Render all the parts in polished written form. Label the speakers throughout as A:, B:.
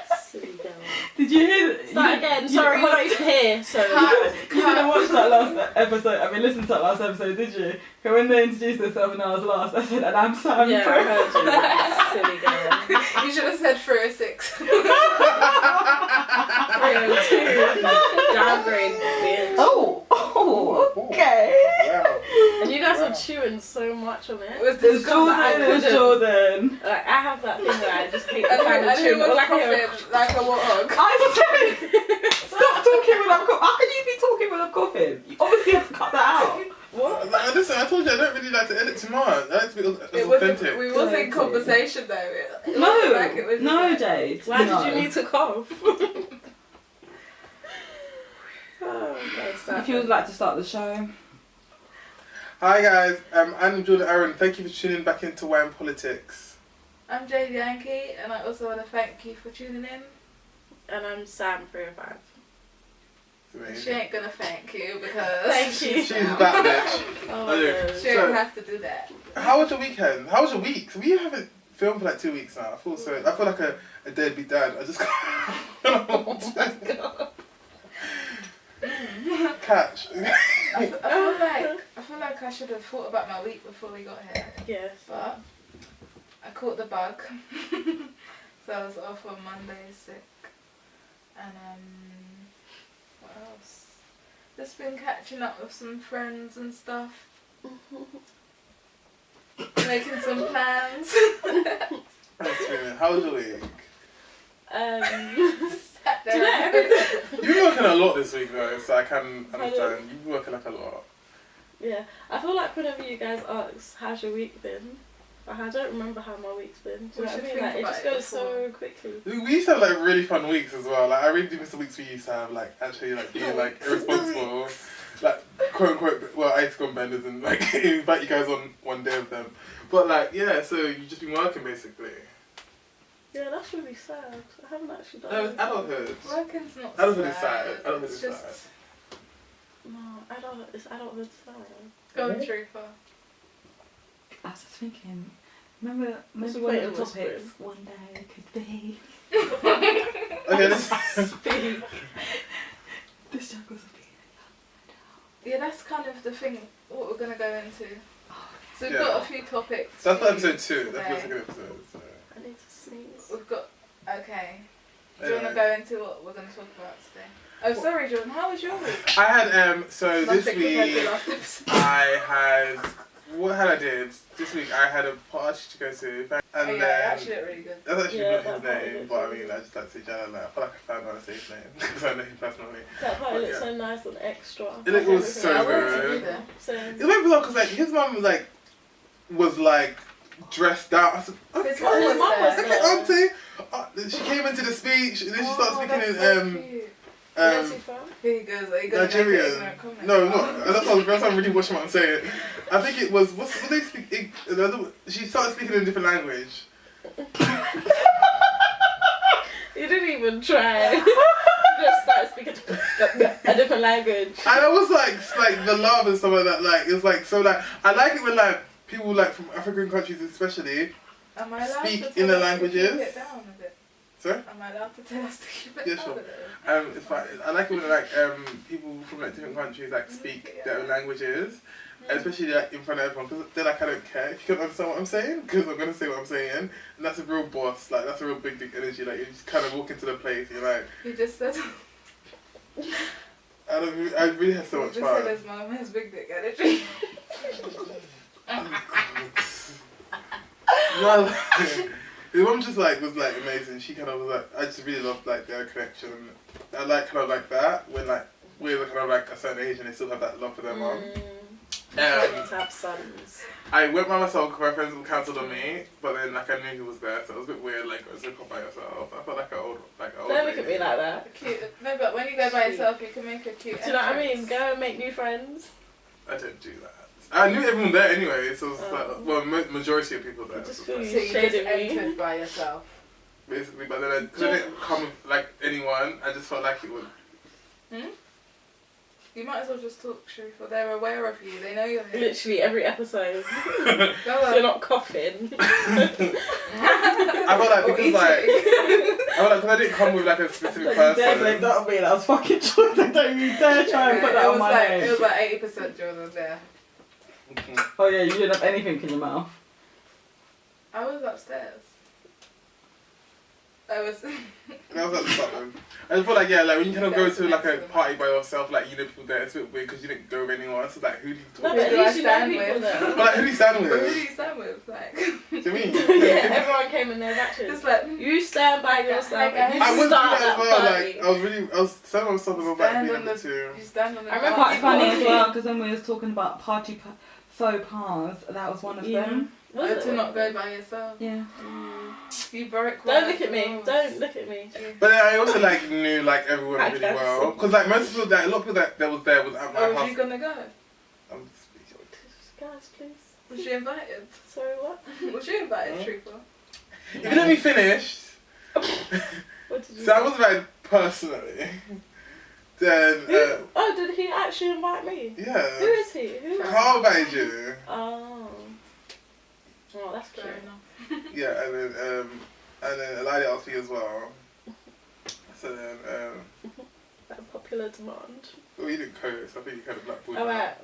A: Silly girl.
B: Did you hear?
A: Start again. Sorry, you're not even here. So
B: you didn't watch that last episode. I mean, listen to that last episode, did you? Because when they introduced themselves and I was last, I said, "And I'm Sam."
A: Yeah, I heard you. Silly girl.
C: You should have said 306.
A: 302. Downgrade, bitch.
B: Oh, okay.
D: Wow.
A: And you guys were chewing so much on it.
C: It was
B: It's Jordan. It's Jordan.
A: Like, I have that thing where I just hate the
C: And
A: sound of
C: who
A: chewing.
C: was
A: All I can hear
C: coughing like a warthog?
B: I said, stop talking when I'm coughing. How can you be talking when I'm coughing? You obviously have to cut that out.
A: what?
D: Listen, I told you I don't really like to edit too much. I like to be as
C: It was
D: authentic.
C: we was in conversation though. It
B: No,
C: wasn't like it was
B: no,
C: just like-
B: Jade.
A: Why
B: no.
A: did you need to cough? Oh,
B: If you would like to start the show.
D: Hi guys, I'm Jordan Aaron. Thank you for tuning back into Wine Politics.
C: I'm Jade Yankee, and I also want to thank you for tuning in.
A: And I'm Sam 305.
D: It's amazing.
C: She ain't gonna thank you because
A: Thank you.
D: She's that bitch.
A: Oh,
D: I do.
A: no.
C: she don't have to do that.
D: How was your weekend? How was your week? So we haven't filmed for like 2 weeks now. I feel like a deadbeat dad. I just catch.
C: I feel like I should have thought about my week before we got here,
A: Yes.
C: but I caught the bug, so I was off on Monday sick, and what else? Just been catching up with some friends and stuff, making some plans.
D: How was your week?
C: Sat
A: Do you
C: there.
A: know?
D: You've been working a lot this week though, so I can understand. You've been working like a lot.
A: Yeah, I feel like whenever you guys ask, how's your week been? Like, I don't remember how my week's been. Do you
C: We
A: know what I
C: should
A: mean?
C: think
A: Like, it
C: about
A: just
C: it
A: goes so quickly.
D: We used to have like really fun weeks as well. Like I really do miss the weeks we used to have, like actually like being like irresponsible, like quote unquote. Well, I used to go on benders and like invite you guys on one day of them. But like yeah, so you've just been working basically.
A: Yeah, that's really sad. I haven't actually done
D: No,
A: it.
D: it's adulthood.
C: Working's not
D: Adulthood is
C: sad.
D: sad. Adulthood
C: It's
D: is
C: just
D: sad.
A: No, it's adulthood sad.
C: going through for.
B: I was just thinking, remember
A: What's
B: maybe
A: the
B: one
A: point
B: of the
A: of
B: topics
A: whispering?
B: one day could be
D: Okay, let's.
B: the struggles of being
C: Yeah, that's kind of the thing. What we're gonna go into. So we've
D: Yeah.
C: got a few topics.
D: That's for
C: for
D: episode
C: you
D: 2. That's the
C: today.
D: second episode. So.
A: I need to sneeze.
C: We've got. Okay. Do you
D: Anyway.
C: want to go into what we're going to talk about today? Oh, sorry, Jordan. How was your week?
D: I had so this
C: Nothing compared to
D: week
C: last episode.
D: I had what had I did this week I had a party to go to and
C: Oh, yeah,
D: then
C: it actually looked really good.
D: that's actually
A: Yeah,
D: not
A: that
D: his
A: party
D: name
A: looked
D: but I
A: really
D: mean
A: good.
D: I just like to say Jalal. I feel like I found out a safe name because I know him personally.
A: That party
D: But
A: looks
D: yeah.
A: so nice and extra.
D: It was so
C: I wanted to
D: good.
C: be there.
A: Same.
D: It went bizarre because like his mum like was like dressed out. I said,
C: His
D: okay,
C: mum was
A: His mum was
C: there.
D: okay,
A: there.
D: auntie. She came into the speech and then she started speaking
C: that's
D: in
C: so cute.
A: Where's he from?
C: Here he goes. Are you going to make an
D: Nigerian.
C: ignorant comment?
D: No, not. That's why I'm really watching what I'm saying. I think it was. What they speak? She started speaking in a different language.
A: You didn't even try. You just started speaking a different language.
D: And I was like the love and stuff like that. Like it's like so like I like it when like people like from African countries especially.
C: Am I allowed
D: Speak
C: to
D: in
C: tell
D: the
C: us to
D: languages.
C: keep it down a bit?
D: Sorry.
C: Am I allowed to tell us to keep it
D: Yeah,
C: down
D: sure.
C: a bit?
D: It's fine. I like it when like people from like different countries like speak their own languages, especially like in front of everyone because they're like I don't care if you can understand what I'm saying because I'm gonna say what I'm saying and that's a real boss. Like that's a real big energy. Like you just kind of walk into the place. You're like
C: He just said.
D: I really had so
C: He
D: much
C: just
D: fun.
C: said his mum has big dick energy.
D: No, the one just like was like amazing. She kind of was like I just really loved like their connection. I like kind of like that when like we're kind of like a certain age and they still have that love for their mum.
A: To have sons.
D: I went by myself because my friends were cancelled on me, but then like I knew he was there, so it was a bit weird. Like I was like by yourself. I felt like an old
A: Don't look at
D: lady.
A: me like that.
C: Cute. No, but when you go by yourself, you can make a cute.
A: Do you know what I mean?
C: entrance.
A: Go and make new friends.
D: I didn't do that. I knew everyone there anyway, so it was
A: Oh.
D: like well, majority of people there.
A: Just
D: So it was
A: feel
D: like,
C: So you just
A: Shaded me.
C: entered by yourself.
D: basically, but then I couldn't come with like anyone. I just felt like it would.
C: Hmm? You might as well just talk, Sharifa. They're aware of you. They know you're here.
A: Literally every episode.
C: Go on.
A: You're not coughing.
D: I felt like because like I felt like because I didn't come with like a specific
B: Don't you dare blame
D: person.
B: that on me. That was fucking Jordan. Don't you dare try and put that on my
C: It
B: name.
C: was like 80% Jordan there.
B: Oh yeah, you didn't have anything in your mouth.
C: I was upstairs. I was.
D: That was at the Scotland. I just feel like like when you kind of go to like a party by yourself, like you know people there, it's a bit weird because you didn't go with anyone. So like, who do you
A: No,
D: talk
A: but
D: to?
A: at least you know people there.
D: But like, who do you stand
C: Who do
D: with?
C: you stand with? Like.
D: Do you mean?
A: Yeah, everyone came in their matches.
C: Just like.
A: You stand by yourself.
C: Hey,
A: You
D: I was doing
A: start
D: that as
A: that
D: well.
A: party.
D: Like I was saying myself about
C: Stand
D: being
C: on
D: number
C: the.
D: two.
C: You stand on the.
A: I remember
B: Quite funny as
A: party.
B: well because when we was talking about party faux pas, that was one of them.
A: Was it?
C: To not go by yourself.
B: Yeah.
C: You broke.
A: Don't look at me. Don't look at me.
D: But then I also like knew like everyone
A: I
D: really
A: guess.
D: well because like most people that a lot of people that was there was at my
C: Oh, was
D: house.
C: you gonna go?
D: I'm speaking.
A: Guys, please.
C: Was she invited?
A: Sorry, what?
C: Was she invited, Trooper?
D: If you let me finish,
A: What did you
D: so I
A: say?
D: was invited personally. Then
A: Who? Oh, did he actually invite me?
D: yeah.
A: Who is he? Who?
D: Carl invited you.
A: Oh. Oh, that's cute.
C: Fair enough.
D: Yeah, and then Elijah asked me as well. So then
A: That popular demand.
D: well, you didn't co-host. I think you kind of blackboard.
A: Alright.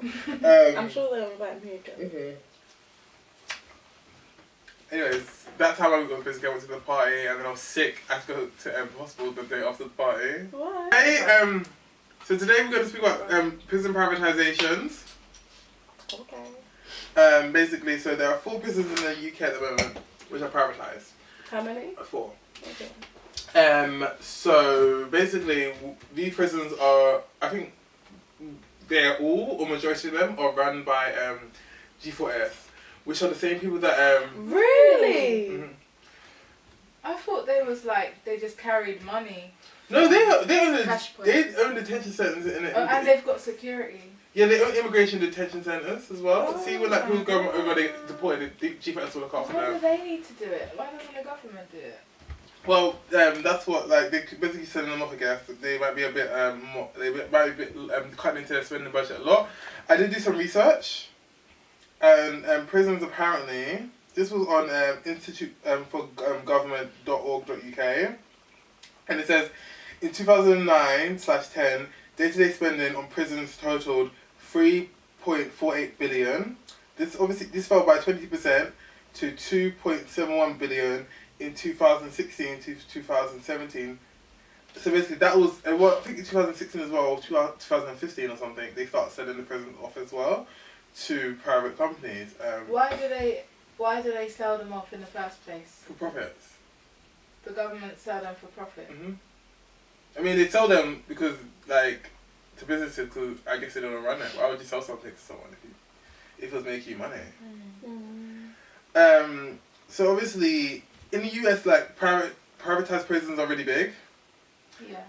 A: I'm sure they'll invite me again.
D: Anyways, that's how I got basically. I went to the party and then I was sick. I had to go to hospital the day after the party.
A: What?
D: Hey, so today we're going to speak about prison privatizations.
A: Okay.
D: Basically, so there are 4 prisons in the UK at the moment which are privatised.
A: How many?
D: 4.
A: Okay.
D: So basically, these prisons are, I think, they're all or majority of them are run by G4S, which are the same people that
A: Really?
D: mhm.
C: I thought they was like they just carried money.
D: No, they own
C: Cash
D: they own detention centres in it.
C: Oh, and they've got security.
D: Yeah, they own immigration detention centres as well.
C: Oh.
D: See, when like people go over, they deported, the G4S will look after
C: Why do
D: them.
C: they need to do it? Why doesn't the government do it?
D: Well, that's what like they could basically sending them off. I guess they might be a bit more, they might be a bit cutting into their spending budget a lot. I did do some research, and prisons apparently. This was on Institute for Government.org.uk, and it says in 2009/10, day-to-day spending on prisons totaled 3.48 billion. This fell by 20% to 2.71 billion in 2016 to 2017. So basically, that was well, I think in 2016 as well, or 2015 or something. They started selling the prison off as well to private companies.
C: Why do they sell them off in the first place?
D: For profits.
C: The government sell them for profit.
D: Mhm. I mean, they sell them because like to businesses, because I guess they don't run it. Why would you sell something to someone if it was making you money? So obviously in the US, like privatized prisons are really big.
C: Yeah.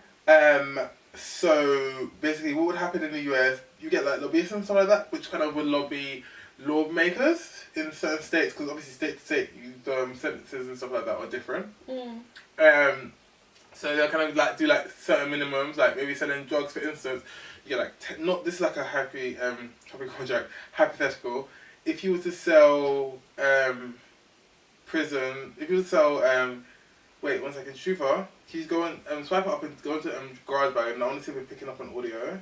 D: So basically, what would happen in the US? You get like lobbyists and stuff like that, which kind of would lobby lawmakers in certain states, because obviously state to state, sentences and stuff like that are different. So they'll kind of like do like certain minimums, like maybe selling drugs, for instance. You get like this is like a happy contract, hypothetical. If you were to sell if you were to sell wait 1 second, Shruva, can you go and swipe it up and go into GarageBand, and I want to see if we're picking up on audio.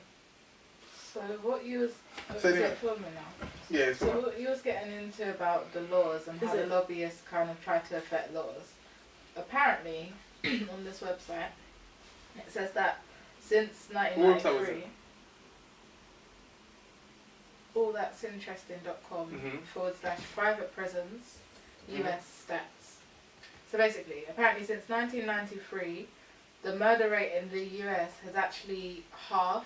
C: So what you was
D: So
C: is
D: anyway.
C: it filming now?
D: Yeah, it's
C: So
D: fine.
C: what you was getting into about the laws and how the lobbyists kind of try to affect laws. Apparently, on this website, it says that since
D: What website was
C: 1993, allthat'sinteresting.com / private prisons, US stats. So basically, apparently since 1993, the murder rate in the US has actually halved,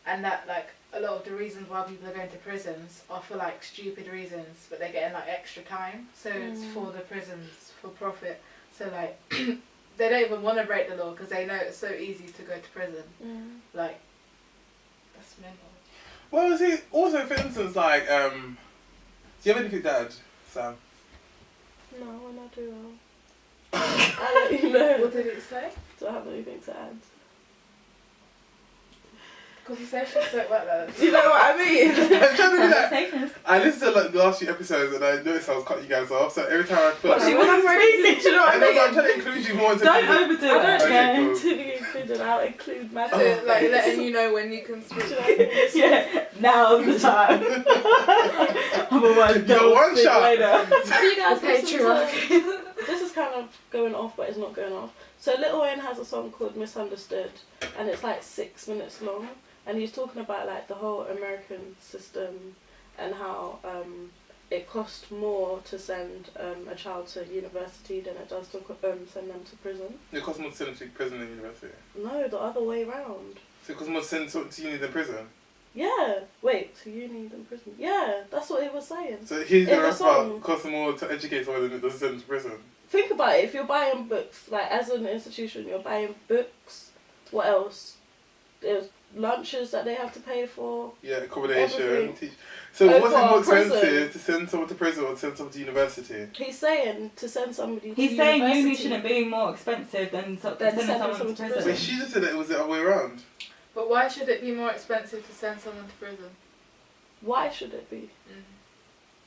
C: and that like a lot of the reasons why people are going to prisons are for like stupid reasons, but they're getting like extra time. So it's for the prisons for profit. So like they don't even want to break the law because they know it's so easy to go to prison. Like that's mental.
D: Well, see, also for instance, like, do you have anything to add, Sam?
A: No, when I do, I'll let you know.
C: What did it say?
A: Do I have anything to add?
C: Conversation so about that.
B: Do you know what I mean?
D: I'm trying to be like,
B: Conversations.
D: I listened to like the last few episodes and I noticed I was cutting you guys off. So every time I feel
B: But
D: like
B: she wasn't speaking. Do you know what
D: I
B: I
D: know, but I'm
B: mean?
D: trying to include you more into
B: Don't
D: the-
B: overdo
A: I
B: it.
A: don't
D: Okay,
A: know
D: cool.
A: to be included. I'll include my
C: So, like letting you know when you can speak.
B: Yeah, now's the time. Otherwise,
D: You got
B: don't
D: one
B: speak
D: shot.
B: later.
A: Have you guys listened
C: Patriarchy.
A: to... This is kind of going off, but it's not going off. So Lil Wayne has a song called Misunderstood, and it's like 6 minutes long, and he's talking about like the whole American system and how it costs more to send a child to university than it does to send them to prison.
D: It costs more to send to prison than university.
A: No, the other way round.
D: So it costs more to send to uni than prison.
A: Yeah. Wait, to uni than prison. Yeah, that's what it was saying.
D: So he's
A: In
D: the
A: the
D: rest part
A: song.
D: costs more to educate someone than it does to send to prison.
A: Think about it. If you're buying books, like as an institution, you're buying books. What else? There's lunches that they have to pay for.
D: Yeah, accommodation.
A: Everything.
D: So
A: Oh,
D: what's it more
A: for prison.
D: expensive to send someone to prison or to send someone to university?
A: He's saying to send somebody to
B: He's
A: university.
B: saying uni shouldn't be more expensive than sending someone to prison.
D: Wait, she just said that it was the other way around.
C: But why should it be more expensive to send someone to prison?
A: Why should it be?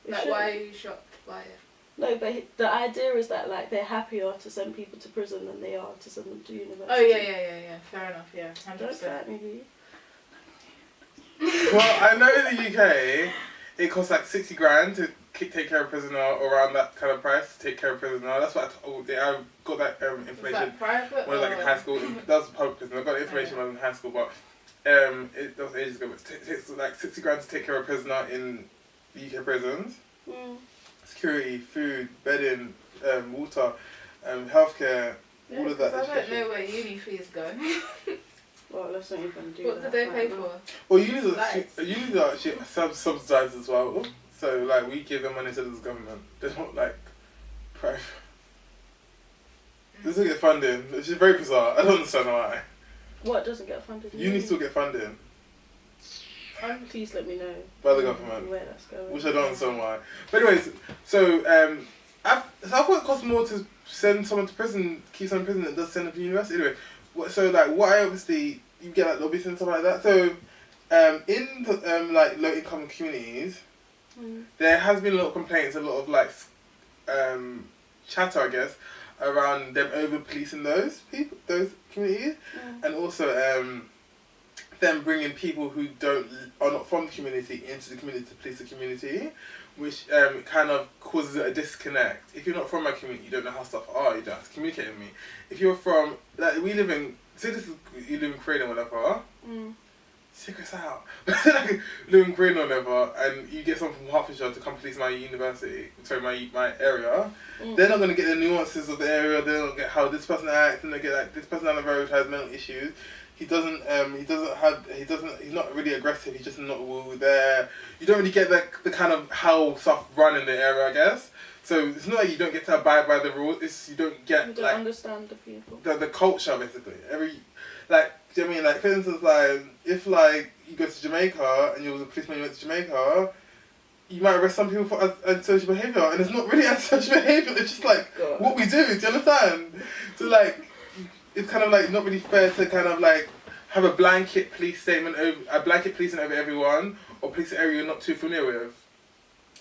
A: It
C: Like,
A: shouldn't.
C: why are you shocked by it?
A: No, but the idea is that like they're happier to send people to prison than they are to send them to university.
C: Oh yeah. Fair enough. Yeah, 100%.
A: Don't fight me, B.
D: Well, I know in the UK, it costs like 60 grand to take care of a prisoner, or around that kind of price to take care of a prisoner. That's what I got that
C: Is
D: information
C: that private?
D: when I was like in high school. That was public prison. I got the information when I was in high school, but that was ages ago. But it takes like 60 grand to take care of a prisoner in the UK prisons.
A: Mm.
D: Security, food, bedding, water, healthcare, all of that.
C: I don't know where uni fees go.
A: Well, let's not even do
C: What
A: that.
C: do they pay
A: right now.
C: for?
D: Well, unis
C: Lights.
D: are actually subsidised as well. So like we give them money to the government. They're not like private. They still get funding, which is very bizarre. I don't understand why.
A: What doesn't get funded?
D: Uni still get funding
A: Please let me know
D: by the government,
A: where that's going.
D: which I don't understand why. But anyways, so I thought it costs more to send someone to prison, keep someone in prison, than it does send them to university. Anyway, so like what I obviously you get like lobbyists and stuff like that. So in the, like low income communities, there has been a lot of complaints, a lot of like chatter, I guess, around them over policing those people, those communities, and also them bringing people who are not from the community into the community to police the community, which kind of causes a disconnect. If you're not from my community, you don't know how stuff are. You don't have to communicate with me. If you're from like you live in Croydon, whatever. Secrets out. Like, live in Croydon or whatever, and you get someone from Hertfordshire to come police my university, my area. They're not gonna get the nuances of the area. They don't get how this person acts, and they get like this person on the road has mental issues. He's not really aggressive. He's just not there. You don't really get the kind of how stuff run in the area, I guess. So it's not like you don't get to abide by the rules. It's you don't get
A: You don't
D: like
A: understand the people.
D: the culture basically. Like, do you know what I mean? Like, for instance, like, if, like, you go to Jamaica and you was a policeman, you went to Jamaica, you might arrest some people for antisocial behaviour, and it's not really antisocial behaviour, it's just, like, what we do, you understand? So, like, it's kind of, like, not really fair to kind of, like, have a blanket police statement policing over everyone, or police an area you're not too familiar with.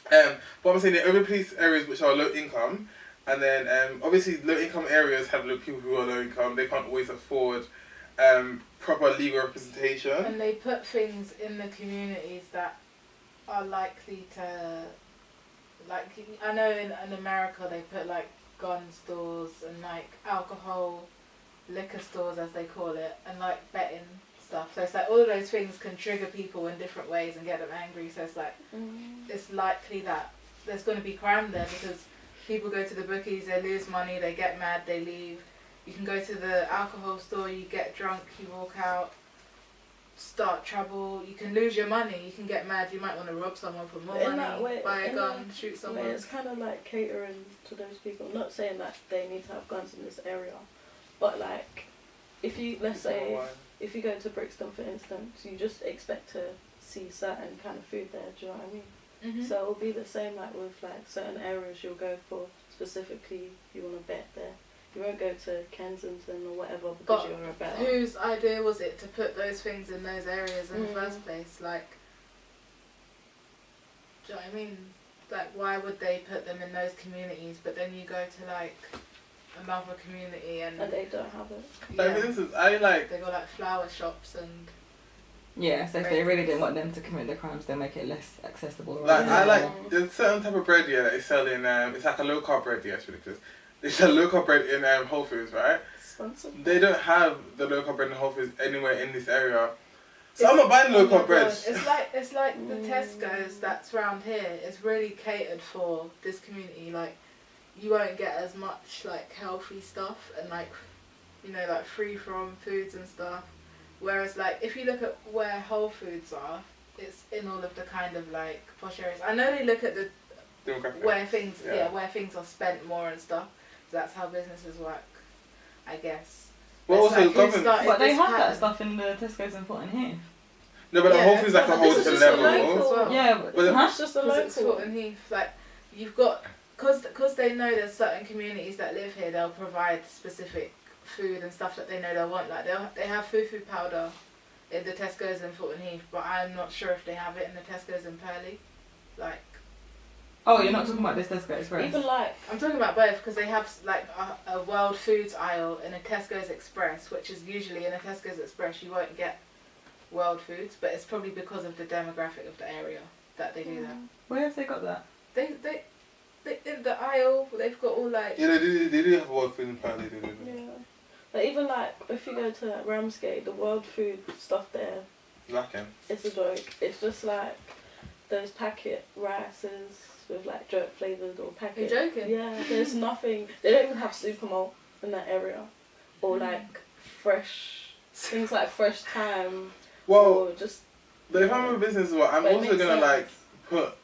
D: But I'm saying they over police areas which are low income, and then, obviously, low income areas have people who are low income, they can't always afford proper legal representation.
C: And they put things in the communities that are likely to, like, I know in America they put like gun stores and like alcohol, liquor stores as they call it, and like betting stuff. So it's like all of those things can trigger people in different ways and get them angry. So it's like, it's likely that there's going to be crime there because people go to the bookies, they lose money, they get mad, they leave. You can go to the alcohol store, you get drunk, you walk out, start trouble, you can lose your money, you can get mad, you might want to rob someone for more money, buy a gun, shoot someone.
A: It's kind of like catering to those people. I'm not saying that they need to have guns in this area, but like, if you, let's say, if you go to Brixton for instance, you just expect to see certain kind of food there, do you know what I mean? So it'll be the same like with like certain areas you'll go for, specifically you want to bet there. You won't go to Kensington or whatever because
C: But
A: you're a rebel.
C: whose idea was it to put those things in those areas in the first place? Like, do you know what I mean? Like, why would they put them in those communities, but then you go to, like, another community and
A: they don't have it.
D: Like, for instance, I like.
C: they got, like, flower shops and...
B: Yeah, so if they really didn't want them to commit the crimes, they'll make it less accessible.
D: Like,
A: Yeah.
D: I like. There's a certain type of bread here that they sell in. It's like a low carb bread here, actually, because they sell low carb bread in Whole Foods, right?
A: Expensive.
D: They don't have the low carb bread in Whole Foods anywhere in this area. So I'm not buying low carb bread.
C: It's like the Tesco's that's round here. It's really catered for this community. Like, you won't get as much like healthy stuff and like, you know, like free from foods and stuff. Whereas like if you look at where Whole Foods are, it's in all of the kind of like posh areas. I know they look at the
D: Demographics.
C: where things are spent more and stuff. That's how businesses work, I guess.
D: Well,
C: It's
D: also
C: like, who
D: government.
C: started
B: But they
C: this
B: have that
C: pattern?
B: stuff in the Tesco's and Fulton Heath.
D: No, but the
C: Yeah,
D: Whole Foods like a
A: but
D: whole
A: this is
D: different
A: just a
D: level.
A: local-
C: as well.
B: Yeah,
D: But the-
A: That's just a
C: Because it's
A: local.
C: Fulton Heath, like you've got, because they know there's certain communities that live here, they'll provide specific food and stuff that they know they'll want. Like they have fufu powder in the Tesco's in Fulton Heath, but I'm not sure if they have it in the Tesco's in Purley. Like
B: Oh, you're not talking about this Tesco's, right?
A: Even like
C: I'm talking about both because they have like a World Foods aisle in a Tesco's Express, which is usually in a Tesco's Express you won't get World Foods, but it's probably because of the demographic of the area that they do that.
B: Where have they got that?
C: They in the aisle they've got all like
D: Yeah, they do have a World Food in Purley. They do.
A: yeah. Like even like if you go to Ramsgate, the World Food stuff there,
D: Lacking.
A: it's a joke. It's just like those packet rices with like jerk flavoured or packet.
C: You're joking?
A: Yeah, there's nothing. They don't even have supermalt in that area, or like fresh things like fresh thyme.
D: Well,
A: or just.
D: but if I'm a business as well, I'm
A: But it
D: also
A: makes
D: gonna
A: sense.
D: like put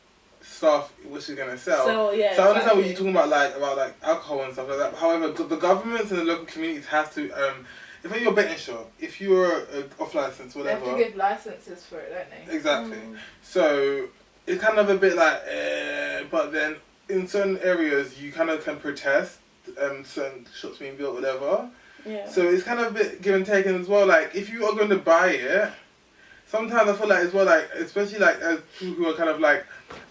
D: stuff which is gonna sell.
A: So yeah.
D: So I understand what
A: exactly.
D: you're talking about like alcohol and stuff like that. However, the governments and the local communities have to. If you're a betting shop, if you're off license,
C: they have
D: whatever.
C: to give licenses for it, don't they?
D: Exactly. So it's kind of a bit like, but then in certain areas you kind of can protest certain shops being built, whatever.
A: Yeah.
D: So it's kind of a bit give and take as well. Like if you are going to buy it, sometimes I feel like as well, like especially like as people who are kind of like,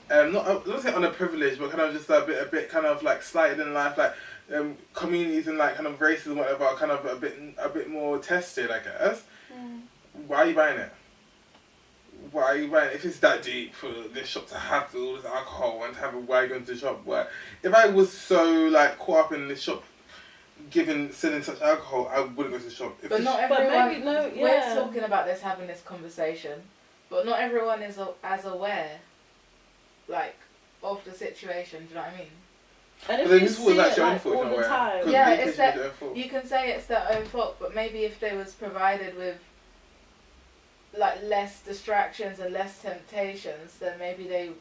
D: not I don't say underprivileged, but kind of just a bit kind of like slighted in life, like communities and like kind of races and whatever are kind of a bit more tested, I guess. Why are you buying it? Why are you buying it? If it's that deep for this shop to have all this alcohol and to have a why are you going to the shop? Where if I was so like caught up in this shop selling such alcohol, I wouldn't go to the shop. If
C: But
D: the
C: not
A: But
C: everyone.
A: maybe no.
C: We're
A: Yeah.
C: talking about this, having this conversation, but not everyone is as aware, like, of the situation. Do you know what I mean?
A: And
D: But
A: if
D: then
A: you
D: this was
A: see
D: actually
A: it
D: your own
A: like
D: fault,
A: all
D: in a
A: the
D: way.
A: time.
D: 'Cause
C: Yeah,
D: they
C: it's
D: did
C: that-
D: their fault.
C: You can say it's their own fault, but maybe if they was provided with like less distractions and less temptations, then maybe they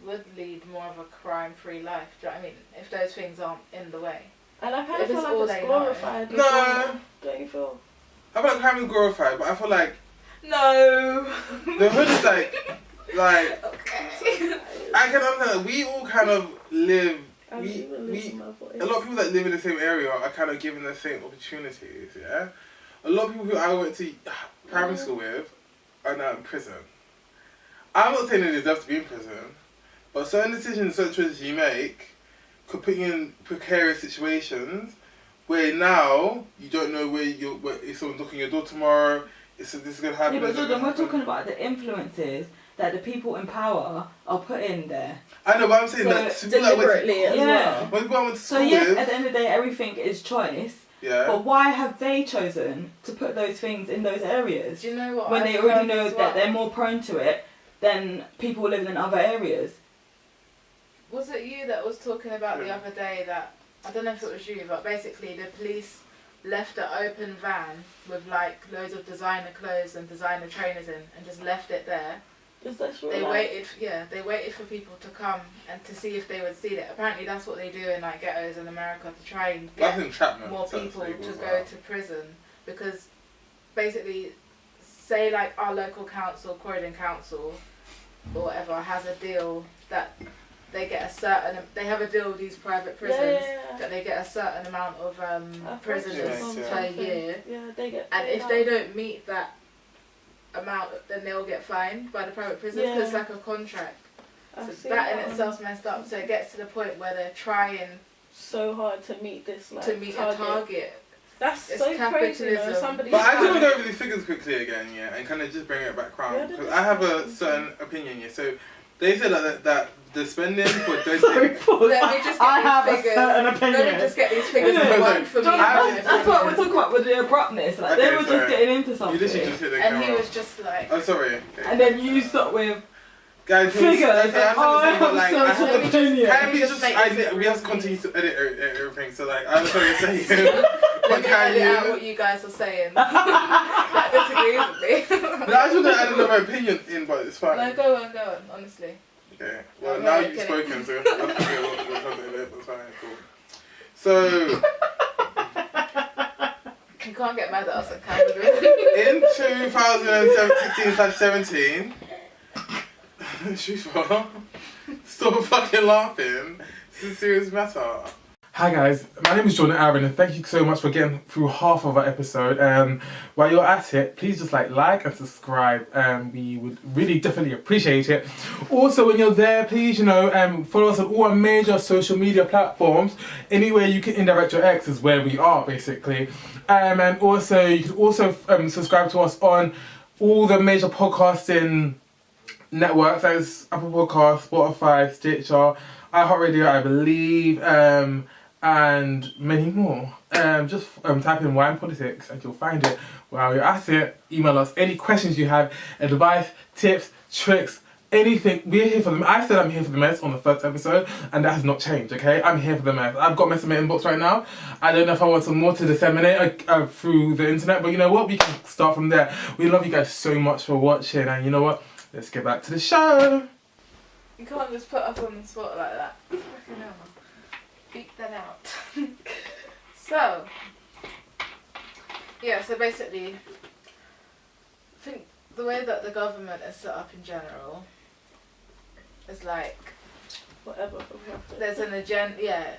C: would lead more of a crime-free life. Do you know what I mean? If those things aren't in the way.
A: And I kind
C: If
A: of feel
C: it's
A: like
C: all
A: it's
C: they know.
A: glorified.
D: No.
A: as well. Don't you feel?
D: I feel like crime is glorified, but I feel like
C: No.
D: the hood is like
C: Okay.
D: I can understand that we all kind of live.
A: I'm even losing my voice.
D: A lot of people that live in the same area are kind of given the same opportunities. Yeah, a lot of people who I went to primary school with are now in prison. I'm not saying they deserve to be in prison, but certain decisions, certain choices you make could put you in precarious situations where now you don't know where if someone's knocking your door tomorrow. This is gonna happen.
B: Yeah, but
D: this is
B: Jordan,
D: gonna
B: we're
D: happen.
B: talking about the influences that the people in power are put in there.
D: I know, but I'm saying
B: So
D: that to people that went
A: Deliberately as
B: Yeah.
A: well.
D: when people I went to
B: So
D: school
B: yes,
D: with,
B: at the end of the day, everything is choice.
D: yeah.
B: But why have they chosen to put those things in those areas
C: Do you know what?
B: when
C: I've
B: they already
C: heard
B: know
C: as
B: that
C: well?
B: they're more prone to it than people living in other areas?
C: Was it you that was talking about the
D: Yeah.
C: other day that, I don't know if it was you, but basically the police left an open van with like loads of designer clothes and designer trainers in and just left it there.
A: Is that true?
C: They waited for people to come and to see if they would steal it. Apparently that's what they do in like ghettos in America to try and
D: That's
C: get
D: entrapment.
C: more
D: so
C: people
D: it's
C: to
D: legal
C: go
D: as well.
C: to prison because basically say like our local council, Croydon Council or whatever has a deal that they get a certain. They have a deal with these private prisons
A: Yeah.
C: that they get a certain amount of prisoners
D: Yeah.
C: per year,
A: Yeah, they get.
C: and
A: paid
C: if they
A: out.
C: don't meet that amount, then they'll get fined by the private prisons because it's
A: Yeah.
C: like a contract.
A: I've
C: So
A: seen
C: that in
A: on-
C: itself's messed up. So it gets to the point where they're trying
A: so hard to meet this like
C: to meet a target.
A: That's
C: It's
A: so crazy. You know,
C: capitalism.
A: somebody.
D: But I just want to go over these figures quickly again, yeah, and kind of just bring it back
A: Yeah,
D: round
A: they're
D: because
A: just
D: I have a
A: fine.
D: certain opinion, yeah. So they said that the spending for
B: Sorry,
D: dosing.
B: pause.
C: Let me just get
B: I have
C: these
B: a
C: figures.
B: certain
C: Let
B: opinion.
C: me just get these figures
B: Yeah.
C: that work for me.
B: That's what we're talking about with the abruptness. Like, they
D: Okay,
B: were
D: sorry.
B: just getting into
D: You
B: something.
D: literally just hit the
C: And he
D: camera.
C: was just like,
D: Oh, sorry. Okay.
B: And then you start with
D: Guys,
B: figures.
D: okay, I'm
B: Oh, I
D: saying, but
B: have
D: like,
B: a
D: I
B: certain
D: have
B: opinion.
D: Can we
C: Just
D: just?
C: make
D: I,
C: this
D: we have to
C: real.
D: continue to edit everything. So like, I'm sorry to say,
C: let
D: but
C: me
D: can
C: edit out
D: you?
C: what you guys are saying. That disagrees with me.
D: But I just want to add another opinion in, but it's fine.
C: No, go on, honestly.
D: Okay. Well,
C: Okay,
D: now you've
C: get it.
D: spoken, so I forget what's something there, but it's fine. Cool. So
C: You can't get mad at us on camera.
D: in 2016/17, Shusha, stop fucking laughing. This is a serious matter. Hi guys, my name is Jordan Aaron and thank you so much for getting through half of our episode. While you're at it, please just like and subscribe. We would really definitely appreciate it. Also, when you're there, please follow us on all our major social media platforms. Anywhere you can indirect your ex is where we are basically. And also you can also subscribe to us on all the major podcasting networks, as Apple Podcasts, Spotify, Stitcher, iHeartRadio, I believe, and many more. Just type in Wine Politics and you'll find it. While you're at it, email us any questions you have, advice, tips, tricks, anything. We're here for them. I said I'm here for the mess on the first episode, and that has not changed, okay? I'm here for the mess. I've got mess in my inbox right now. I don't know if I want some more to disseminate through the internet, but you know what? We can start from there. We love you guys so much for watching, and you know what? Let's get back to the show.
C: You can't just put us on the spot like that. Fucking hell. Beat that out. So, yeah, so basically, I think the way that the government is set up in general is like,
A: Whatever.
C: there's an agenda, yeah,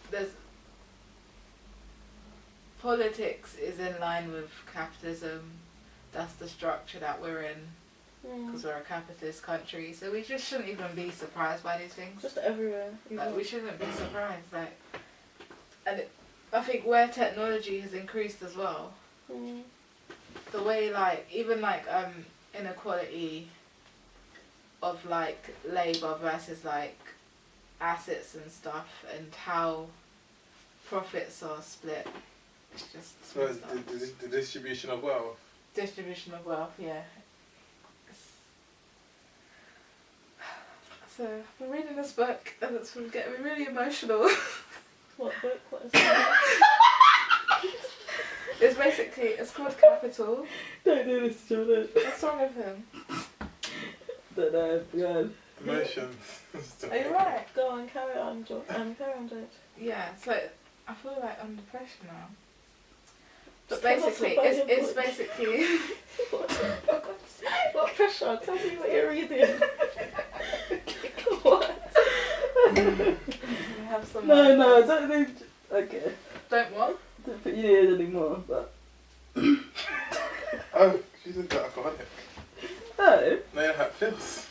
C: there's, politics is in line with capitalism. That's the structure that we're in, because we're a capitalist country, so we just shouldn't even be surprised by these things.
A: Just everywhere.
C: Like, we shouldn't be surprised, like, and I think where technology has increased as well, the way, like, even like inequality of like labour versus like assets and stuff, and how profits are split. It's just
D: So it's the distribution of wealth.
C: distribution of wealth, yeah. So I've been reading this book and it's been getting me really emotional.
A: What book? What is that?
C: It's basically, it's called Capital.
B: don't do this, Jordan.
C: What's wrong with him?
B: Don't know, God.
D: Emotions.
C: Are you right?
A: Go on, carry on, George. Carry on, George.
C: Yeah, so I feel like under pressure now. But
A: Tell us
C: basically,
A: about your
C: it's
A: book.
C: basically
A: What pressure? Tell me what you're reading. What?
C: you have some.
B: No, don't think. Okay.
C: Don't what?
B: Don't put your ears anymore, but.
D: Oh, she's a bit alcoholic.
B: Oh.
D: No, you know how it feels.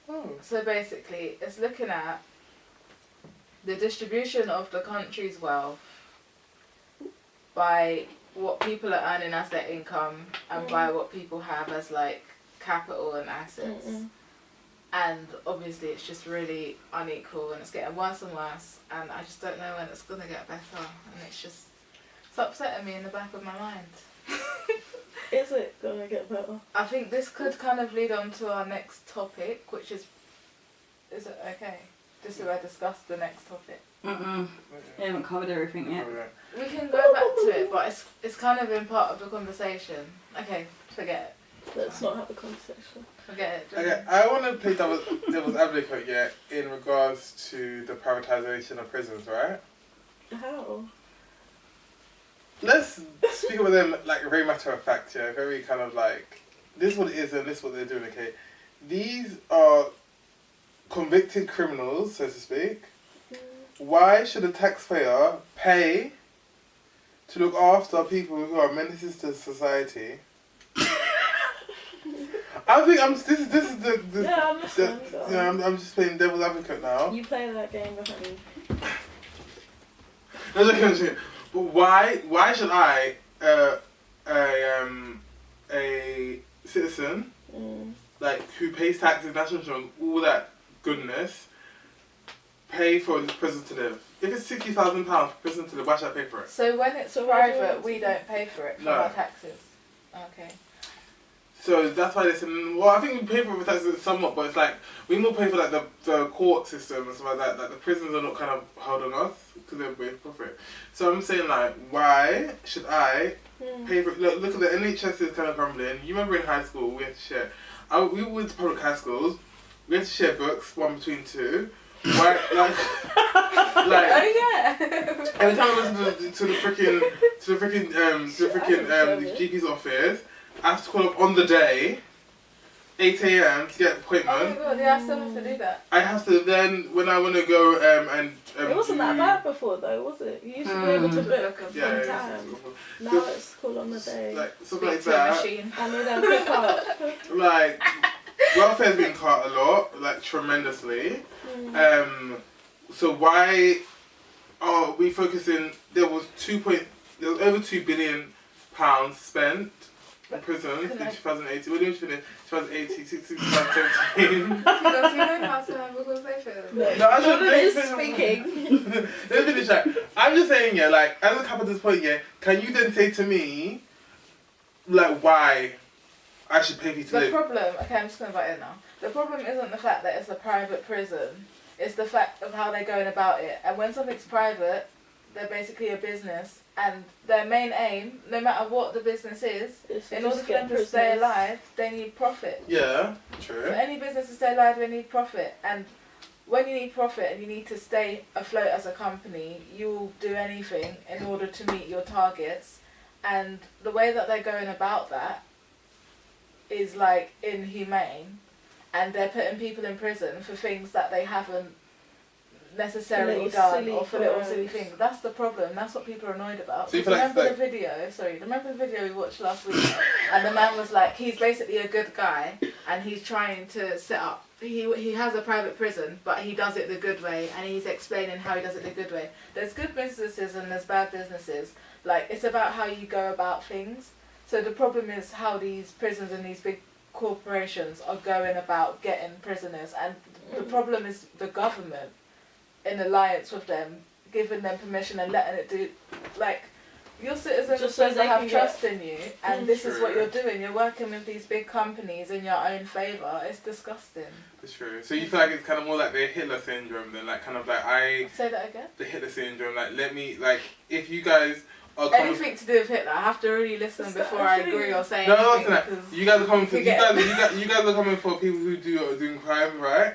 D: Oh.
C: So basically, it's looking at the distribution of the country's wealth by what people are earning as their income and by what people have as like capital and assets. And obviously it's just really unequal and it's getting worse and worse, and I just don't know when it's going to get better, and it's upsetting me in the back of my mind.
A: Is it gonna get better?
C: I think this could kind of lead on to our next topic, which is it okay? Just so I discuss the next topic.
B: We haven't covered everything yet.
D: Okay.
C: We can go back to it, but it's kind of been part of the conversation. Okay, forget
A: Let's not have a conversation.
C: it. Forget it.
D: Okay, I want to play devil's advocate, yeah, in regards to the privatisation of prisons, right?
A: How?
D: Let's speak about them like very matter of fact, yeah, very kind of like, this is what it is and this is what they're doing, okay? these are convicted criminals, so to speak. Why should a taxpayer pay to look after people who are menaces to society? I think this is the
A: Yeah, I'm listening.
D: I'm just playing devil's advocate now.
A: You play that game with me.
D: No, but why should I a citizen like who pays taxes, national insurance, all that goodness, pay for this prison to live? If it's £60,000 for prison to live, why should I pay for it?
C: So when it's private, we don't pay for it from our taxes. Okay.
D: So that's why they said, well, I think we pay for the taxes somewhat, but it's like we more pay for like the court system and stuff like that. Like the prisons are not kind of held on us because they're way profit. So I'm saying like, why should I pay for? Look at the NHS is kind of crumbling. You remember in high school we had to share. We went to public high schools. We had to share books, one between two. Why, like,
C: oh yeah.
D: every time I went to the freaking GP's office, I have to call up on the day, 8 a.m. to get an appointment.
C: Oh my god, yeah, I still have to do that.
D: I have to then, when I want to go
A: it wasn't that bad before though, was it? You used to be able to book on time. Now it's call on the day.
D: Like, something like that.
C: Machine.
A: And they don't pick up.
D: Like, welfare's been cut a lot, like tremendously. So why are we focusing? There was over £2 billion spent in prison in 2018. We're doing 2018, 2017.
C: Does he know how to have a conversation?
D: No, I
A: Jordan is
D: just
A: speaking.
D: Let's finish that. I'm just saying, yeah, like as a couple at this point, yeah, can you then say to me, like, why I should pay for you to live?
C: The problem, okay, I'm just going to butt in now. The problem isn't the fact that it's a private prison. It's the fact of how they're going about it. And when something's private, they're basically a business. And their main aim, no matter what the business is, in order for them to stay alive, they need profit.
D: Yeah, true.
C: For any business to stay alive, they need profit. And when you need profit and you need to stay afloat as a company, you will do anything in order to meet your targets. And the way that they're going about that is like inhumane. And they're putting people in prison for things that they haven't necessarily done, or for little silly things. That's the problem. That's what people are annoyed about.
D: So
C: remember the video we watched last week? And the man was like, he's basically a good guy, and he's trying to set up. He has a private prison, but he does it the good way, and he's explaining how he does it the good way. There's good businesses and there's bad businesses. Like, it's about how you go about things. So the problem is how these prisons and these big corporations are going about getting prisoners, and the problem is the government in alliance with them, giving them permission and letting it do, like, your citizens are supposed to have trust in you, and this is what you're doing. You're working with these big companies in your own favour. It's disgusting.
D: That's true. So you feel like it's kind of more like the Hitler syndrome then, like kind of like
C: Say that again?
D: The Hitler syndrome, like if you guys are
C: anything to do with Hitler, I have to really listen before I agree or say
D: anything.
C: anything.
D: No, you guys are coming for you guys are coming for people who are doing crime, right?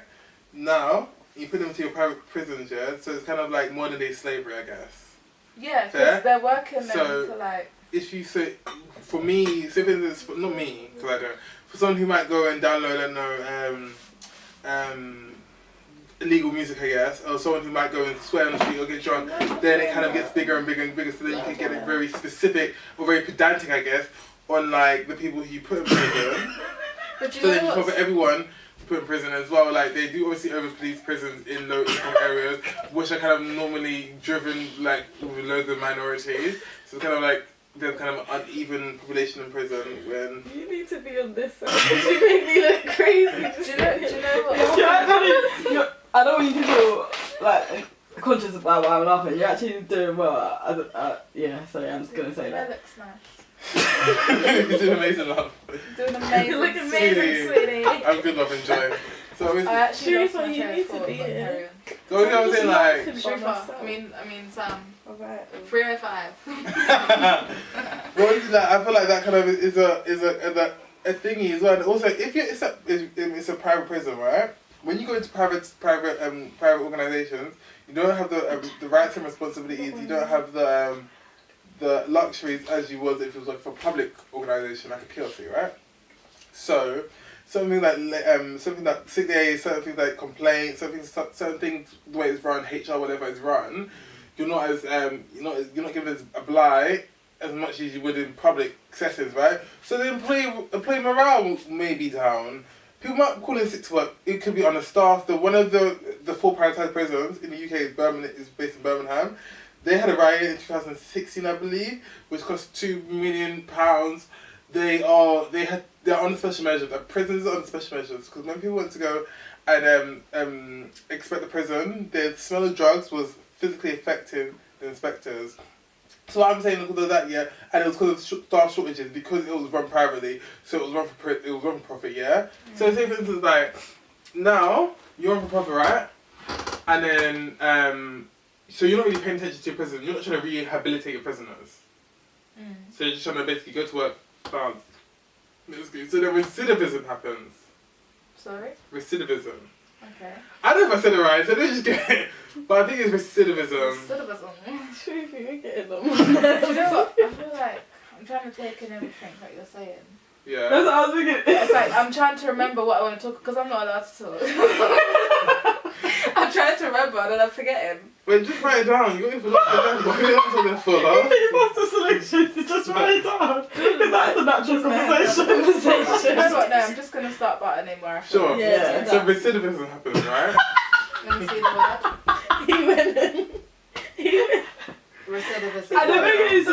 D: Now you put them into your private prisons, yeah. So it's kind of like modern day slavery, I guess.
C: Yeah, because they're working them to like.
D: If you say, for me, so if it's not me, because I don't. For someone who might go and download, I don't know, illegal music, I guess, or someone who might go and swear on the street or get drunk, then it kind of gets bigger and bigger and bigger, so then you can get it very specific or very pedantic, I guess, on like the people who you put in prison.
C: But
D: so then you cover everyone to put in prison as well. Like they do obviously over-police prisons in low income areas, which are kind of normally driven like with loads of minorities. So it's kind of like there's kind of an uneven population in prison when...
A: You need to be on this side because you make me look crazy.
C: Do you know what?
B: I don't want you to feel like conscious about why I'm laughing. You're actually doing well. Yeah, sorry, I'm just gonna say that.
C: That looks nice.
D: You're doing amazing, love.
C: Doing amazing.
A: You look amazing, sweetie.
D: I'm good, love, enjoy. So
C: I actually lost my
A: you need to be
C: here.
A: here.
D: So what I'm saying, like...
C: Sharifa, I mean Sam.
A: Alright.
C: 305.
D: Well, like, I feel like that kind of is a thingy as well. And also, if it's a private prison, right? When you go into private organisations, you don't have the rights and responsibilities. You don't have the luxuries as you was if it was like for a public organisation like a PLC, right? So something like sick days, certain things like complaints, certain things the way it's run, HR, whatever is run, you're not you're not given as a blight as much as you would in public settings, right? So the employee morale may be down. People might call in sick to work. It could be on the staff. One of the 4 privatised prisons in the UK is based in Birmingham. They had a riot in 2016, I believe, which cost £2 million. They're on special measures. The prisons are on special measures because when people went to go and inspect the prison, the smell of drugs was physically affecting the inspectors. So what I'm saying because of that, yeah, and it was because of staff shortages because it was run privately, so it was run for profit, yeah. So say for instance, like now you're run for profit, right? And then so you're not really paying attention to your prison. You're not trying to rehabilitate your prisoners. So you're just trying to basically go to work, dance. So then recidivism happens.
C: Sorry?
D: Recidivism.
C: Okay.
D: I don't know if I said it right, so let's just get it. But I think it's recidivism.
C: Recidivism.
A: True, you're getting them.
C: Do you know what? I feel like I'm trying to take in everything that you're saying.
D: Yeah.
B: That's what I was thinking.
C: It's like I'm trying to remember what I want to talk because I'm not allowed to talk. I'm trying to remember and then I'm forgetting.
D: Wait, just write it down. You're going for love. You're going for love.
B: It's the solution to just write it down. Because that's a natural conversation.
C: You know what? No, I'm just going to start buttoning where I feel.
D: Sure.
A: Yeah.
D: So recidivism happens, right?
C: Let me see the word.
A: He went in.
C: Recidivism.
B: I don't think it's
A: I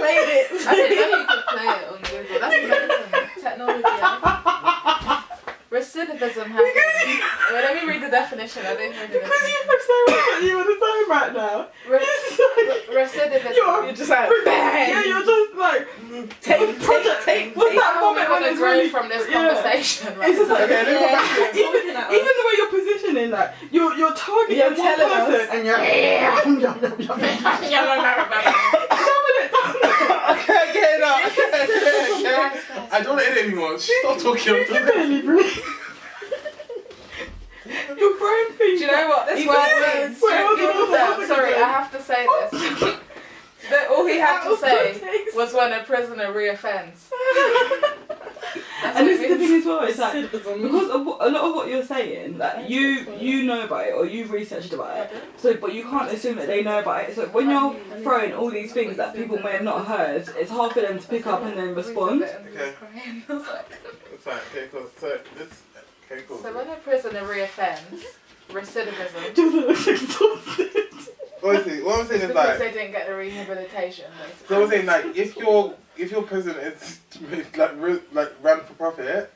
A: played it.
C: I didn't know you could play it on Google. That's amazing. Technology. Yeah. Recidivism happens. Well, let me read the definition. I didn't read the
B: because you
C: definition.
B: have so much that you want to say right now.
C: Recidivism.
A: You're just like, bang.
B: Yeah, you're just like,
A: Take.
B: what's that
C: How are we
B: moment
C: going
B: when
C: to
B: it's
C: grow
B: really,
C: from this
B: yeah.
C: conversation? Right?
B: It's just like,
D: Okay, let's go back to
B: even the way you're positioning, like, you're targeting
A: You're
B: one
A: telling
B: person
A: us.
B: and you're shoving it down.
D: I can't get it out. I don't want to edit anymore. Stop talking.
B: You can barely breathe. You're throwing things.
C: Do you know what this
A: Even
C: word
A: words.
C: means?
B: Wait, hold on.
C: Sorry, I have to say this. All he had to say was when a prisoner reoffends.
B: And this is the thing as well, it's like,
A: Recidivism.
B: because of a lot of what you're saying, like you know about it or you've researched about it, so but you can't assume that they know about it. So when you're throwing all these things that people may have not heard, it's hard for them to pick up and then respond.
D: Okay. It's fine. Okay, cool. Okay, cool.
C: So when a prisoner reoffends, recidivism,
B: Just looks exhausted.
D: Honestly, what I'm saying
C: it's
D: is
C: because
D: like,
C: they didn't get the rehabilitation, basically.
D: so I'm saying like, if your prison is like ran for profit,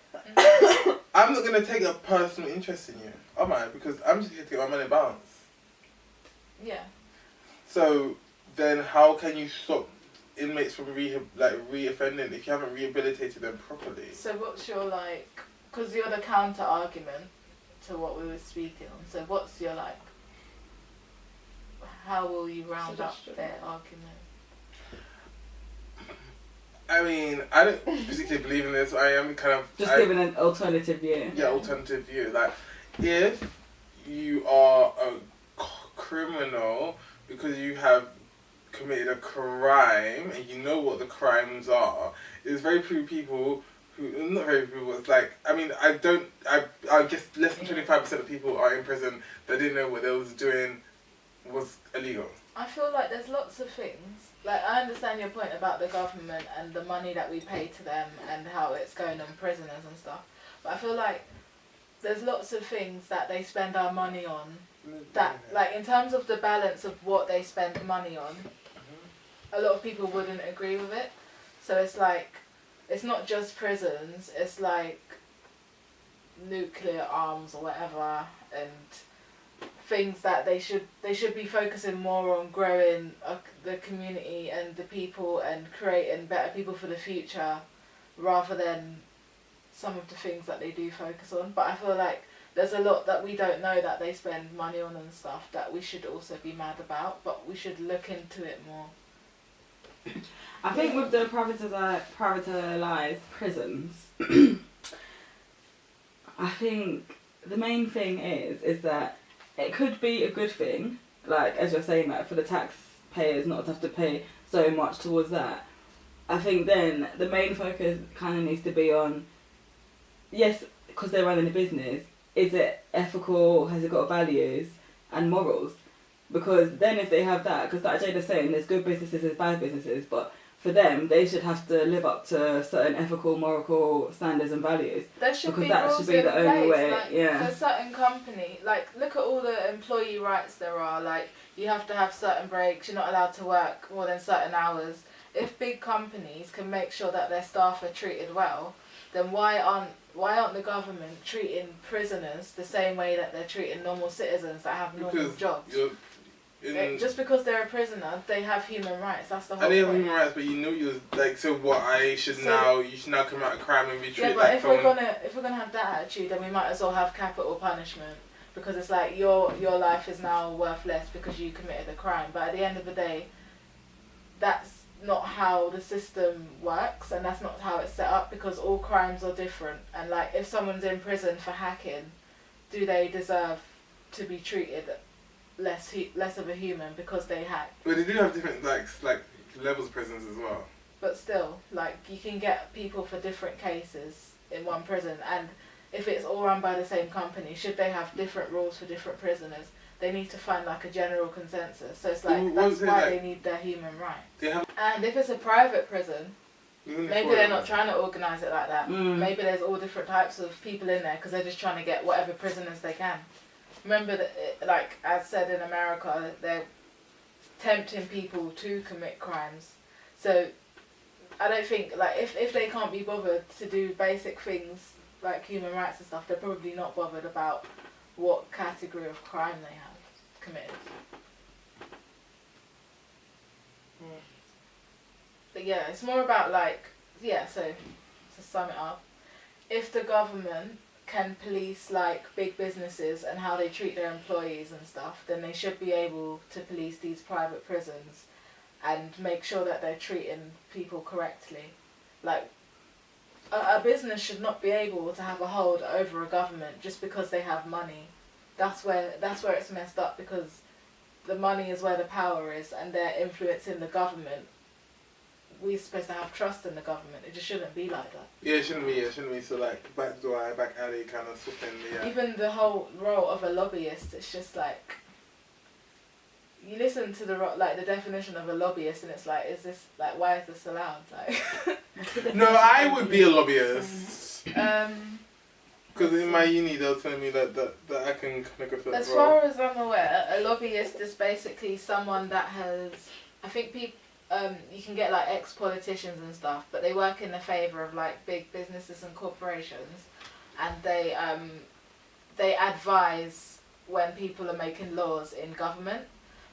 D: I'm not gonna take a personal interest in you, am I? Because I'm just here to get my money bounced.
C: Yeah.
D: So then, how can you stop inmates from reoffending if you haven't rehabilitated them properly?
C: So what's your because you're the counter argument to what we were speaking on. So what's your how will you round up their argument?
D: I mean, I don't particularly believe in this. I am kind of
B: Just giving an alternative view.
D: Yeah, alternative view. Like, if you are a criminal because you have committed a crime and you know what the crimes are, there's very few people who, not very few people, it's like, I mean, I guess less than 25% of people are in prison that didn't know what they was doing was illegal.
C: I feel like there's lots of things. Like, I understand your point about the government and the money that we pay to them and how it's going on prisoners and stuff. But I feel like there's lots of things that they spend our money on that, like, in terms of the balance of what they spend money on, a lot of people wouldn't agree with it. So it's like, it's not just prisons, it's like nuclear arms or whatever, and things that they should be focusing more on growing the community and the people and creating better people for the future rather than some of the things that they do focus on. But I feel like there's a lot that we don't know that they spend money on and stuff that we should also be mad about, but we should look into it more.
B: I think with the privatised prisons, I think the main thing is that it could be a good thing, like as you're saying, like for the taxpayers not to have to pay so much towards that. I think then the main focus kind of needs to be on yes, because they're running a business, is it ethical, has it got values and morals? Because then if they have that, because like Jada's saying, there's good businesses, there's bad businesses, but for them, they should have to live up to certain ethical, moral standards and values.
C: There should
B: Because
C: be
B: that
C: rules
B: should be
C: in
B: the only
C: place.
B: way,
C: Like,
B: yeah.
C: for certain company, like look at all the employee rights there are. Like you have to have certain breaks. You're not allowed to work more than certain hours. If big companies can make sure that their staff are treated well, then why aren't the government treating prisoners the same way that they're treating normal citizens that have normal jobs? Just because they're a prisoner, they have human rights. That's the whole point.
D: And they have human rights, but you know you like, so what? You should now commit a crime and be treated
C: but
D: like
C: if we're gonna have that attitude, then we might as well have capital punishment, because it's like your life is now worth less because you committed a crime. But at the end of the day, that's not how the system works, and that's not how it's set up, because all crimes are different. And like, if someone's in prison for hacking, do they deserve to be treated less of a human because they hack?
D: But they do have different like levels of prisons as well.
C: But still, like, you can get people for different cases in one prison, and if it's all run by the same company, should they have different rules for different prisoners? They need to find like a general consensus. So it's like, that's why they need their human rights. And if it's a private prison, maybe they're not trying to organise it like that. Maybe there's all different types of people in there because they're just trying to get whatever prisoners they can. Remember that, like as said in America, they're tempting people to commit crimes. So I don't think, like, if they can't be bothered to do basic things like human rights and stuff, they're probably not bothered about what category of crime they have committed. But yeah, it's more about like, so to sum it up, if the government can police like big businesses and how they treat their employees and stuff, then they should be able to police these private prisons and make sure that they're treating people correctly. Like, a business should not be able to have a hold over a government just because they have money. That's where it's messed up, because the money is where the power is, and they're influencing the government. We're supposed to have trust in the government. It just shouldn't be like that.
D: Yeah, it shouldn't be. So like back alley kind of swapping. Yeah.
C: Even the whole role of a lobbyist, it's just like, you listen to the definition of a lobbyist, and it's like, is this like, why is this allowed? Like,
D: no, I would be a lobbyist. Because in my uni, they'll tell me that I can kind of go for that.
C: As far as I'm aware, a lobbyist is basically someone that has, I think people. You can get like ex-politicians and stuff, but they work in the favour of like big businesses and corporations, and they advise when people are making laws in government.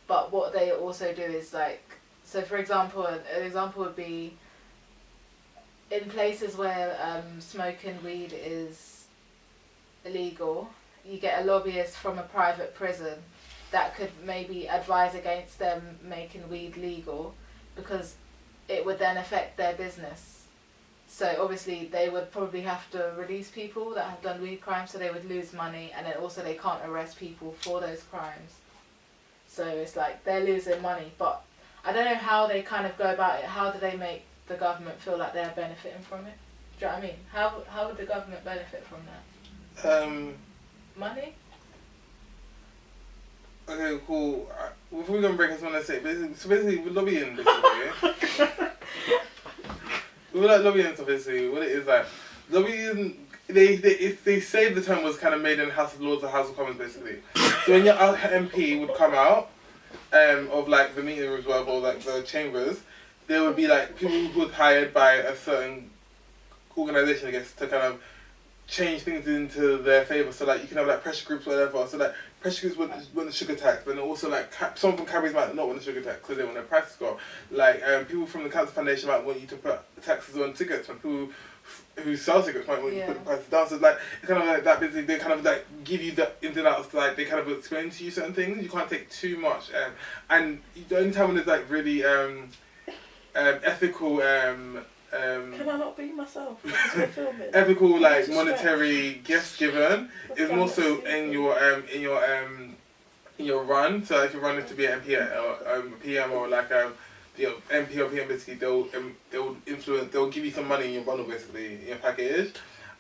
C: But what they also do is like, so for example, an example would be in places where smoking weed is illegal, you get a lobbyist from a private prison that could maybe advise against them making weed legal, because it would then affect their business. So obviously they would probably have to release people that have done weed crimes, so they would lose money, and then also they can't arrest people for those crimes. So it's like they're losing money, but I don't know how they kind of go about it. How do they make the government feel like they're benefiting from it? Do you know what I mean? How would the government benefit from that? Money?
D: Okay, cool. Before we go and break, I just want to say, basically, we're lobbying, basically. We're like lobbying, so basically, what it is like, lobbying, they say the term was kind of made in the House of Lords or House of Commons, basically. So when your MP would come out, of like the meeting rooms or like the chambers, there would be like people who were hired by a certain organisation, I guess, to kind of change things into their favour. So like you can have like pressure groups or whatever. So like pressure groups want the sugar tax, but then also like some from Cadbury's might not want the sugar tax because they want their prices to go up. Like people from the Cancer Foundation might want you to put taxes on cigarettes, and people who sell cigarettes might want you to put the prices down. So it's like it's kind of like that. Basically, they kind of like give you the ins and outs. Like they kind of explain to you certain things. You can't take too much. And the only time when it's like really ethical.
A: Can I not be myself?
D: Ethical, like monetary gifts given is more so in your run. So if you're running to be an MP or PM or like the MP or PM, basically they'll influence. They'll give you some money in your bundle, basically in your package.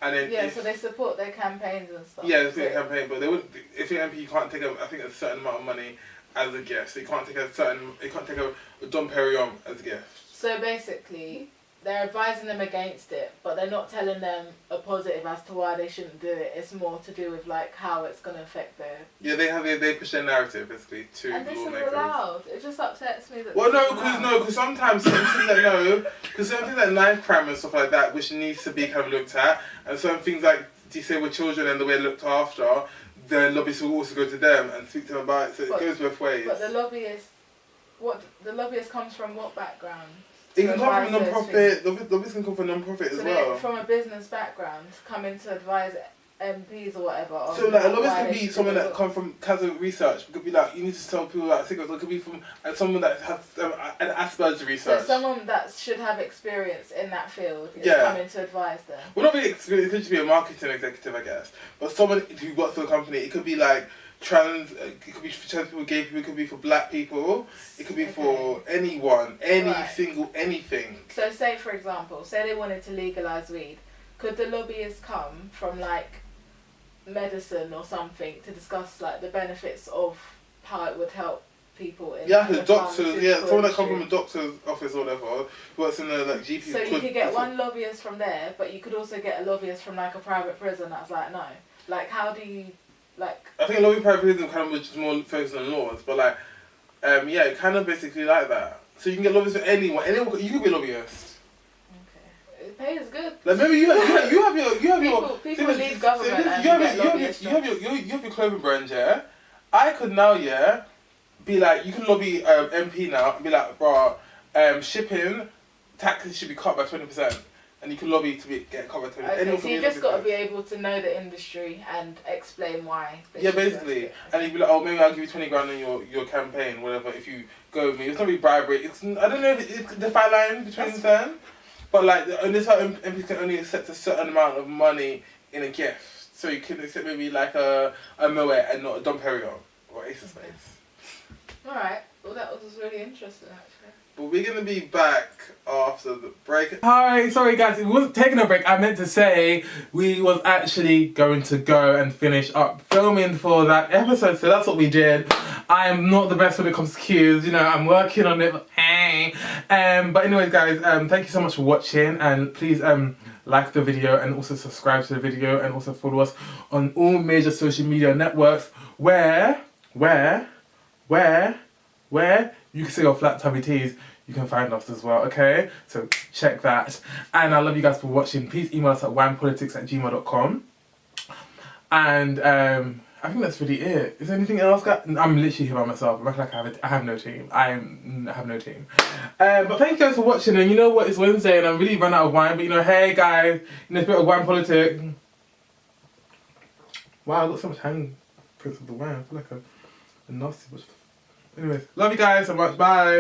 D: And then
C: yeah, so they support their campaigns and stuff.
D: Yeah, they support their campaign, but they would. If you're MP, you can't take I think a certain amount of money as a gift. So you can't take a Dom Perignon as a gift.
C: So basically, they're advising them against it, but they're not telling them a positive as to why they shouldn't do it. It's more to do with like how it's going to affect their.
D: Yeah, they push their narrative basically to
C: and this
D: lawmakers.
C: is allowed. It just upsets me that.
D: Well, because sometimes certain things like knife crime and stuff like that, which needs to be kind of looked at, and certain things like disabled children and the way they're looked after, the lobbyists will also go to them and speak to them about it. So it goes both ways.
C: But the lobbyist comes from what background?
D: It can come from a non-profit. Lobbyists can come from a non-profit as well.
C: From a business background, come in to advise MPs or whatever.
D: So like a lobbyist could be someone that come from cancer research. It could be like you need to tell people about cigarettes. It could be from someone that has an Asperger's research.
C: So someone that should have experience in that field is coming to advise them.
D: Well, not really experience. It could just be a marketing executive, I guess. But someone who works for the company. It could be like trans. It could be for trans people, gay people. It could be for black people. It could be for anyone, anything.
C: So say for example, say they wanted to legalise weed. Could the lobbyists come from like medicine or something to discuss like the benefits of how it would help people in
D: the doctors, someone that comes from a doctor's office or whatever, works in the like GP.
C: So you could get one lobbyist from there, but you could also get a lobbyist from like a private prison that's like no. Like how do you like
D: I think a lobby private prison kind of just more focused on laws, but like kind of basically like that. So you can get lobbyists for anyone you could be a lobbyist.
C: It pays good.
D: Like maybe you have your
C: people leave government and
D: you have your clothing brand, yeah. I could now be like you can lobby MP now and be like, bro, shipping taxes should be cut by 20%, and you can lobby to get cut by 20%.
C: Okay, so you just got to be able to know the industry and explain why.
D: Yeah, basically, and you'd be like, oh, maybe I'll give you 20 grand on your campaign, whatever. If you go with me, it's not really bribery. I don't know if it's the fine line between them. But like, this how MPs can only accept a certain amount of money in a gift. So you can accept maybe like a Moet and not a Dom Perignon or Ace of Spades.
C: Alright, well that was really interesting actually.
D: But we're going to be back after the break.
E: Hi, sorry guys, it wasn't taking a break. I meant to say we was actually going to go and finish up filming for that episode, so that's what we did. I am not the best when it comes to cues, you know, I'm working on it, but hey. But anyways guys, thank you so much for watching, and please like the video and also subscribe to the video and also follow us on all major social media networks where you can see your flat tummy teas. You can find us as well, okay? So check that. And I love you guys for watching. Please email us at winepolitics@gmail.com. And I think that's really it. Is there anything else, guys? I'm literally here by myself. I'm acting like I have no team. I have no team. But thank you guys for watching. And you know what? It's Wednesday and I'm really run out of wine. But you know, hey guys, you know, it's a bit of wine politics. Wow, I got so much handprints of the wine. I feel like a nasty. Anyways, love you guys so much. Bye.